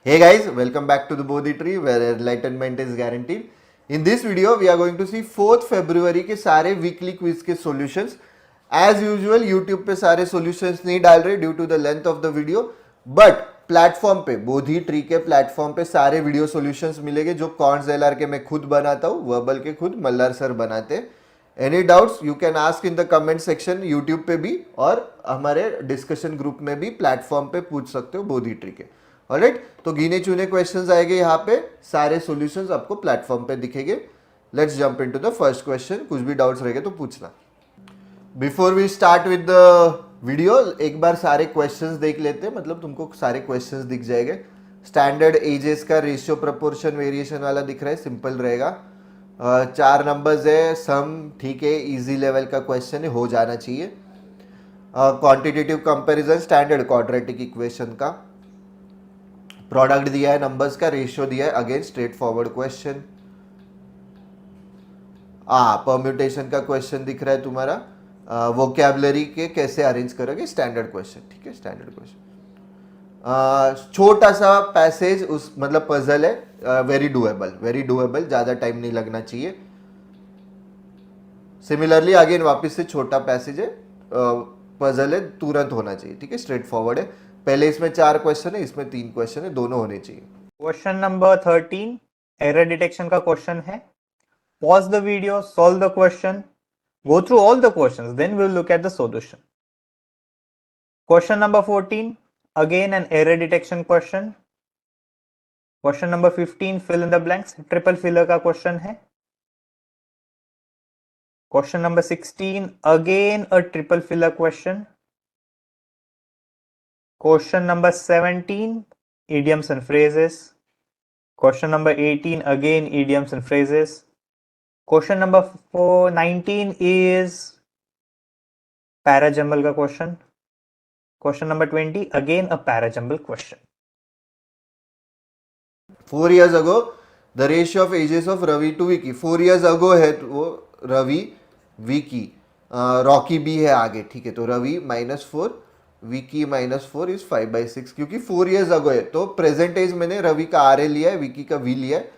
Hey guys, welcome back to the Bodhi Tree where enlightenment is guaranteed. In this video, we are going to see 4th February के सारे weekly quiz के solutions. As usual, YouTube पे सारे solutions नहीं डाल रहे due to the length of the video, but platform पे Bodhi tree के प्लेटफॉर्म पे सारे वीडियो सॉल्यूशंस मिलेंगे जो कॉन्स एलआर के मैं खुद बनाता हूँ, वर्बल के खुद मल्हार सर बनाते हैं. Any doubts you can ask in the comment section YouTube पे भी और हमारे डिस्कशन ग्रुप में भी प्लेटफॉर्म पे पूछ सकते हो बोधी ट्री के. ऑलराइट, तो गिने चुने क्वेश्चंस आएंगे यहाँ पे, सारे सॉल्यूशंस आपको प्लेटफॉर्म पे दिखेंगे. Let's jump into the first question. कुछ भी डाउट्स रहेंगे तो पूछना. Before we start with the video एक बार सारे क्वेश्चंस देख लेते हैं, मतलब तुमको सारे क्वेश्चंस दिख जाएंगे. स्टैंडर्ड एजेस का रेशियो प्रपोर्शन वेरिएशन वाला दिख रहा है, सिंपल रहेगा. 4 नंबर्स है, सम ठीक है, इजी लेवल का क्वेश्चन है, हो जाना चाहिए. Quantitative comparison standard quadratic equation का. प्रोडक्ट दिया है, नंबर्स का रेशियो दिया है, again straight forward question. Permutation का क्वेश्चन दिख रहा है तुम्हारा. वोकैबुलरी के कैसे अरेंज करोगे, स्टैंडर्ड क्वेश्चन. ठीक है, स्टैंडर्ड क्वेश्चन. छोटा सा पैसेज उस मतलब पजल है, वेरी डुएबल, ज्यादा टाइम नहीं लगना चाहिए. सिमिलरली अगेन वापस से छोटा पैसेज है, पजल है, तुरंत होना चाहिए. ठीक है, स्ट्रेट फॉरवर्ड है. पहले इसमें 4 क्वेश्चन है, इसमें 3 क्वेश्चन है, दोनों होने चाहिए. क्वेश्चन नंबर 13 एरर डिटेक्शन का क्वेश्चन है. Pause the video, solve the question, go through all the questions, then we'll look at the solution. Question number 14, again an error detection question. Question number 15, fill in the blanks, triple filler का question है. Question number 16, again a triple filler question. Question number 17, idioms and phrases. Question number 18, again idioms and phrases. Question number 19 is parajumble का question. Question number 20, again a parajumble question. 4 years ago the ratio of ages of Ravi to Vicky. 4 years ago है तो वो Ravi, Vicky, Rocky भी है आगे. ठीक है, तो रवि -4, विकी -4 इज 5/6, क्योंकि 4 years ago है तो प्रेजेंट एज मैंने रवि का आर ए लिया है, विकी का वी लिया है.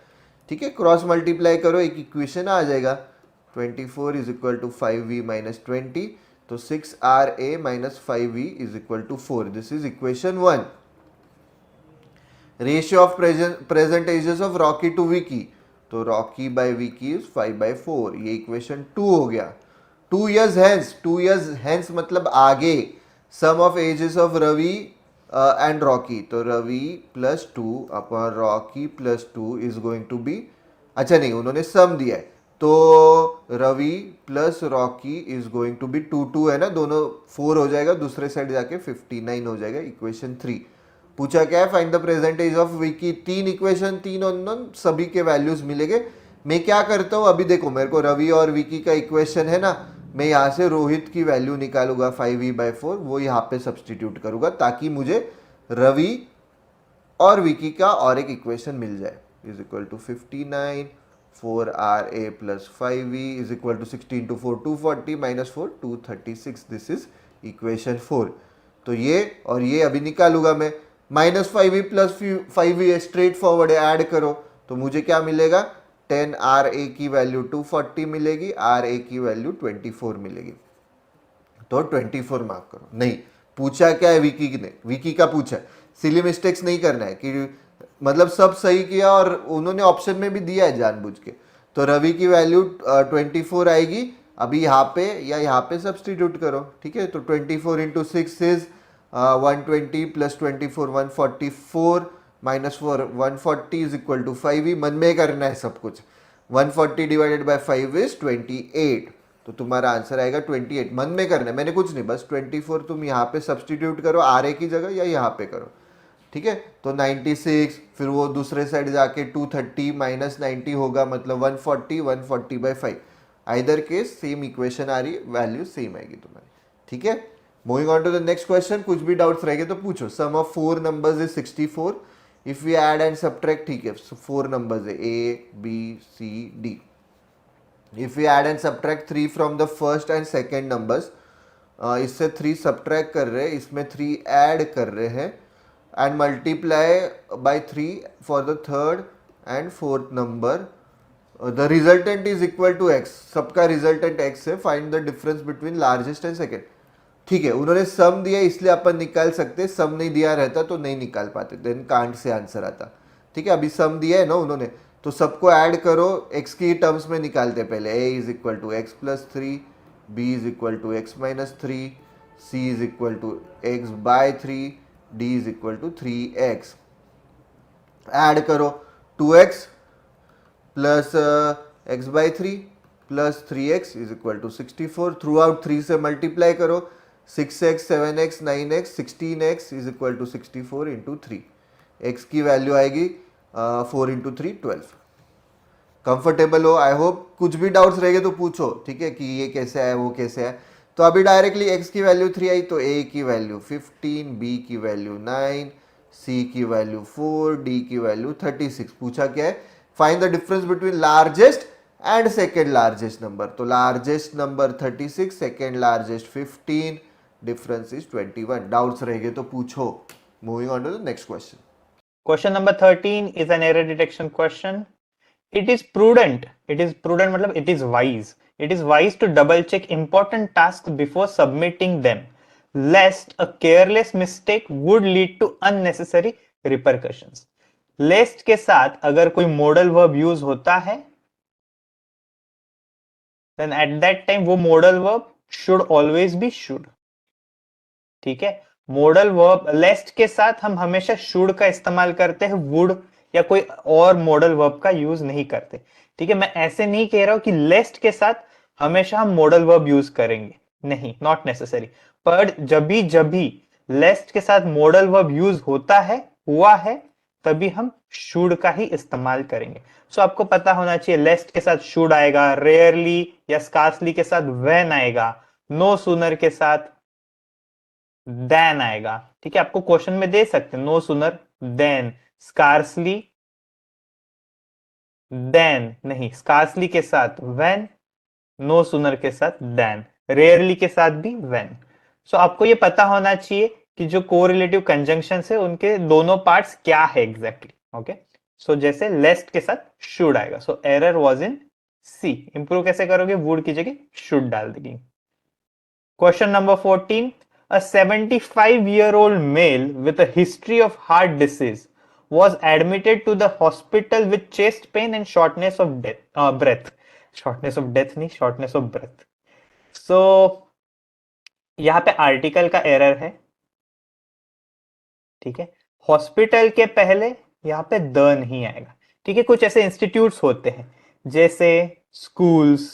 ठीक है, क्रॉस मल्टीप्लाई करो, एक इक्वेशन आ जाएगा. 24 इज इक्वल टू 5v - 20, तो 6ra - 5v is equal to 4. This is equation 1. Ratio of present ages of Rocky to Vicky, तो रॉकी बाय विकी इज 5/4. ये इक्वेशन 2 हो गया. 2 years hence मतलब आगे. Sum of ages of Ravi and Rocky, तो Ravi plus 2 upon Rocky plus 2 is going to be, अच्छा नहीं उन्होंने सम दिया है, तो Ravi plus Rocky is going to be 2 है ना, दोनों 4 हो जाएगा, दूसरे साइड जाके 59 हो जाएगा. इक्वेशन 3. पूछा क्या है, find the present age of Vicky. 3 equation, 3 unknown, सभी के वैल्यूज मिलेंगे. मैं क्या करता हूँ, अभी देखो मेरे को रवि और विकी का इक्वेशन है ना, मैं यहाँ से रोहित की वैल्यू निकालूंगा 5v/4, वो यहाँ पे सब्सटीट्यूट करूंगा ताकि मुझे रवि और विकी का और एक इक्वेशन मिल जाए. Is equal to 59, 4ra plus 5v is equal to 16 to 4 240 -4 236. This is equation 4. तो ये और ये अभी निकालूंगा मैं. -5v plus 5v straightforward है, ऐड करो तो मुझे क्या मिलेगा, 10ra की वैल्यू 240 मिलेगी, ra की वैल्यू 24 मिलेगी. तो 24 मार्क करो. नहीं, पूछा क्या है विकी ने, विकी का पूछा. सिली मिस्टेक्स नहीं करना है कि मतलब सब सही किया और उन्होंने ऑप्शन में भी दिया है जानबूझ के. तो रवि की वैल्यू 24 आएगी, अभी यहाँ पे या यहाँ पे सब्सटीट्यूट करो. ठीक है, तो 24 into 6 is 120 plus 24 144 -4 140 is equal to 5v. मन में करना है सब कुछ. 140 डिवाइडेड बाय 5 इज 28, तो तुम्हारा आंसर आएगा 28. मन में करना है, मैंने कुछ नहीं, बस 24 तुम यहाँ पे सब्सटीट्यूट करो आर ए की जगह या यहाँ पे करो. ठीक है, तो 96, फिर वो दूसरे साइड जाके 230 - 90 होगा, मतलब 140 140/5. आइदर केस सेम इक्वेशन आ रही, वैल्यू सेम आएगी तुम्हारी. ठीक है, moving on to the next question. कुछ भी डाउट्स रहेंगे तो पूछो. Sum of 4 numbers is 64. If we add and subtract, ठीक है, 4 नंबर्स है A B C D. If we add and subtract 3 from the first and second numbers, इससे 3 subtract कर रहे हैं, इसमें 3 ऐड कर रहे हैं, and multiply by 3 for the third and fourth number. The resultant is equal to x. सबका resultant x है. Find the difference between largest and second. ठीक है, उन्होंने सम दिया इसलिए अपन निकाल सकते, सम नहीं दिया रहता तो नहीं निकाल पाते, देन कांट से आंसर आता. ठीक है, अभी सम दिया है ना उन्होंने, तो सबको ऐड करो, x की टर्म्स में निकालते पहले. a is equal to x plus three, b is equal to x minus three, c is equal to x by three, d is equal to three x. Add करो 2x plus x by three plus three x is equal to 64. Throughout 3 से multiply करो, 6x 7x 9x 16x is equal to 64 into three. x की value आएगी 4 into three 12. Comfortable हो? I hope. कुछ भी doubts रहेंगे तो पूछो, ठीक है, कि ये कैसे है वो कैसे है. तो अभी डायरेक्टली x की वैल्यू 3 आई तो a की वैल्यू 15, b की वैल्यू 9, c की वैल्यू 4, d की वैल्यू 36. पूछा क्या है? Find the difference between largest and second largest number. तो largest number 36, second largest 15, difference is 21. Doubts रहेंगे तो पूछो. Moving on to the next question. Question number 13 is an error detection question. It is prudent मतलब it is wise to double check important tasks before submitting them, lest a careless mistake would lead to unnecessary repercussions. Lest के साथ अगर कोई modal verb use होता है, then at that time वो modal verb should always be should. ठीक है, modal verb लेस्ट के साथ हम हमेशा शुड का इस्तेमाल करते हैं, वुड या कोई और मॉडल वर्ब का यूज नहीं करते. ठीक है, मैं ऐसे नहीं कह रहा हूं कि लेस्ट के साथ हमेशा हम मॉडल वर्ब यूज करेंगे, नहीं, नॉट नेसेसरी. पर जब भी लेस्ट के साथ मॉडल वर्ब यूज होता है, हुआ है, तभी हम शुड का ही इस्तेमाल करेंगे. सो आपको पता होना चाहिए लेस्ट के साथ शुड आएगा, रेयरली या स्कार्सली के साथ व्हेन आएगा, नो सूनर के साथ देन आएगा. ठीक है, आपको क्वेश्चन में दे सकते हैं no sooner than, scarcely than नहीं, स्कार्सली के साथ व्हेन, नो सूनर के साथ देन, रेयरली के साथ भी व्हेन. सो आपको ये पता होना चाहिए कि जो कोरिलेटिव कंजंक्शन है उनके दोनों पार्ट्स क्या है एग्जैक्टली. ओके, सो जैसे लेस्ट के साथ शुड आएगा. So error was in C. Improve कैसे करोगे? वुड की जगह शुड डाल देंगे. Question number 14. A 75-year-old male with a history of heart disease was admitted to the hospital with chest pain and shortness of breath. Shortness of death नहीं, shortness of breath. So, यहाँ पे article का error है. ठीक है, hospital के पहले यहाँ पे द नहीं आएगा. ठीक है, कुछ ऐसे इंस्टीट्यूट्स होते हैं जैसे schools,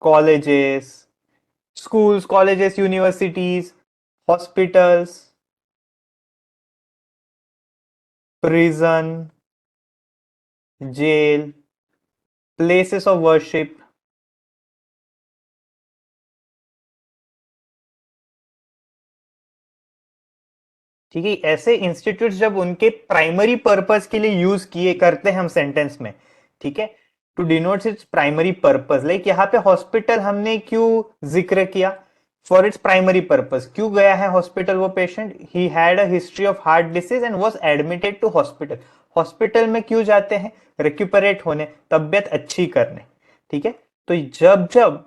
colleges, schools, colleges, universities, hospitals, prison, jail, places of worship. ठीक है, ऐसे इंस्टीट्यूट्स जब उनके प्राइमरी पर्पस के लिए यूज किए करते हैं हम सेंटेंस में, ठीक है, to denotes its primary purpose. Like यहाँ पे हॉस्पिटल हमने क्यों जिक्र किया? For its primary purpose. क्यों गया है हॉस्पिटल वो patient? He had a history of heart disease and was admitted to hospital. Hospital में क्यों जाते हैं? रिक्यूपरेट होने, तबियत अच्छी करने. ठीक है, तो जब जब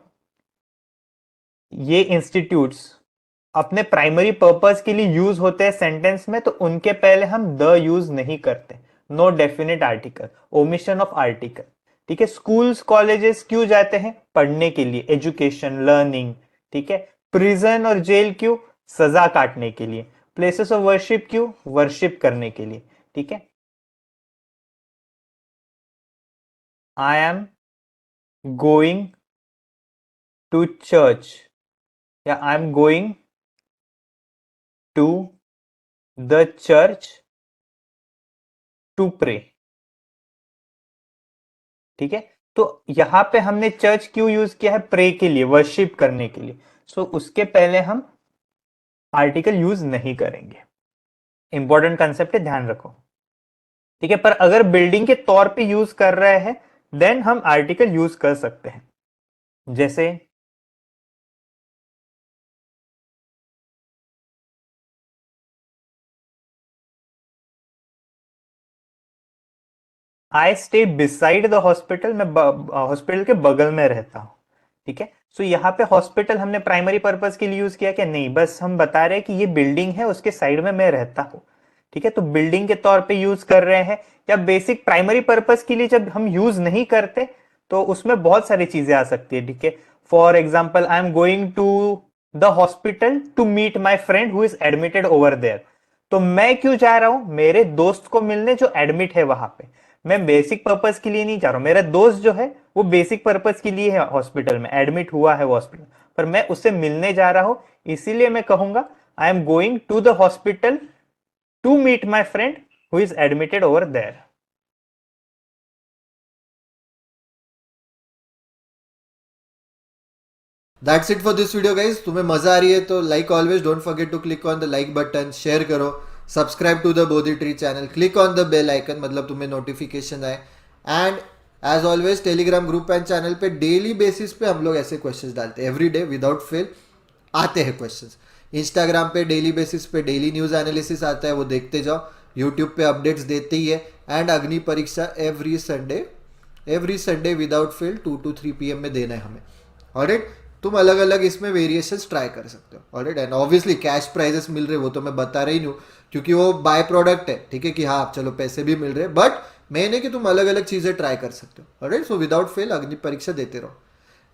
ये इंस्टीट्यूट्स अपने प्राइमरी पर्पस के लिए यूज होते हैं सेंटेंस में, तो उनके पहले हम द यूज नहीं करते. No definite article, omission of article. ठीक है, स्कूल्स कॉलेजेस क्यों जाते हैं? पढ़ने के लिए, एजुकेशन, लर्निंग. ठीक है, प्रिजन और जेल क्यों? सजा काटने के लिए. प्लेसेस ऑफ वर्शिप क्यों? वर्शिप करने के लिए. ठीक है, I am going to church या I am going to the church to pray. ठीक है, तो यहां पे हमने चर्च क्यों यूज किया है? प्रे के लिए, वर्शिप करने के लिए. सो उसके पहले हम आर्टिकल यूज नहीं करेंगे. इंपॉर्टेंट कंसेप्ट है, ध्यान रखो. ठीक है, पर अगर बिल्डिंग के तौर पे यूज कर रहे हैं देन हम आर्टिकल यूज कर सकते हैं. जैसे I stay beside the hospital, मैं हॉस्पिटल के बगल में रहता हूँ, ठीक है। सो यहाँ पे हॉस्पिटल हमने प्राइमरी पर्पस के लिए यूज किया क्या? नहीं, बस हम बता रहे हैं कि ये बिल्डिंग है, उसके साइड में मैं रहता हूँ, ठीक है। तो बिल्डिंग के तौर पे यूज कर रहे हैं, या बेसिक प्राइमरी पर्पस के लिए जब हम यूज नहीं करते तो उसमें बहुत सारी चीजें आ सकती है, ठीक है। For example, I am going to the hospital to meet my friend who is admitted over there. तो मैं क्यों जा रहा हूं? मेरे दोस्त को मिलने जो एडमिट है वहां पे। मैं बेसिक पर्पस के लिए नहीं जा रहा हूं, मेरा दोस्त जो है वो बेसिक पर्पस के लिए है, हॉस्पिटल में एडमिट हुआ है वो हॉस्पिटल, पर मैं उससे मिलने जा रहा हूं, इसीलिए मैं कहूंगा I am going to the hospital to meet my friend who is admitted over there. That's it for this video guys. तुम्हें मजा आ रही है तो like always don't forget to click on the like button, share करो, subscribe to the Bodhi tree channel, click on the bell icon, मतलब तुम्हें notification आए। And as always Telegram group and channel पे डेली बेसिस पे हम लोग ऐसे questions डालते हैं, एवरी डे विदाउट फेल आते हैं क्वेश्चंस। इंस्टाग्राम पे डेली बेसिस पे डेली न्यूज एनालिसिस आता है, वो देखते जाओ। यूट्यूब पे अपडेट्स देते ही है। एंड अग्नि परीक्षा every Sunday without fail 2 to 3 PM में देना है हमें। ऑलराइट, तुम अलग अलग इसमें वेरिएशंस ट्राई कर सकते हो। Alright, and obviously cash prizes मिल रहे, वो तो मैं बता रही नहीं हूँ क्योंकि वो बाय प्रोडक्ट है, ठीक है, कि हाँ चलो पैसे भी मिल रहे, बट मेन है कि तुम अलग अलग चीजें ट्राई कर सकते हो। ऑलराइट, सो विदाउट फेल अग्नि परीक्षा देते रहो।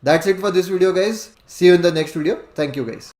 That's it for this video guys, see you in the next video. Thank you guys.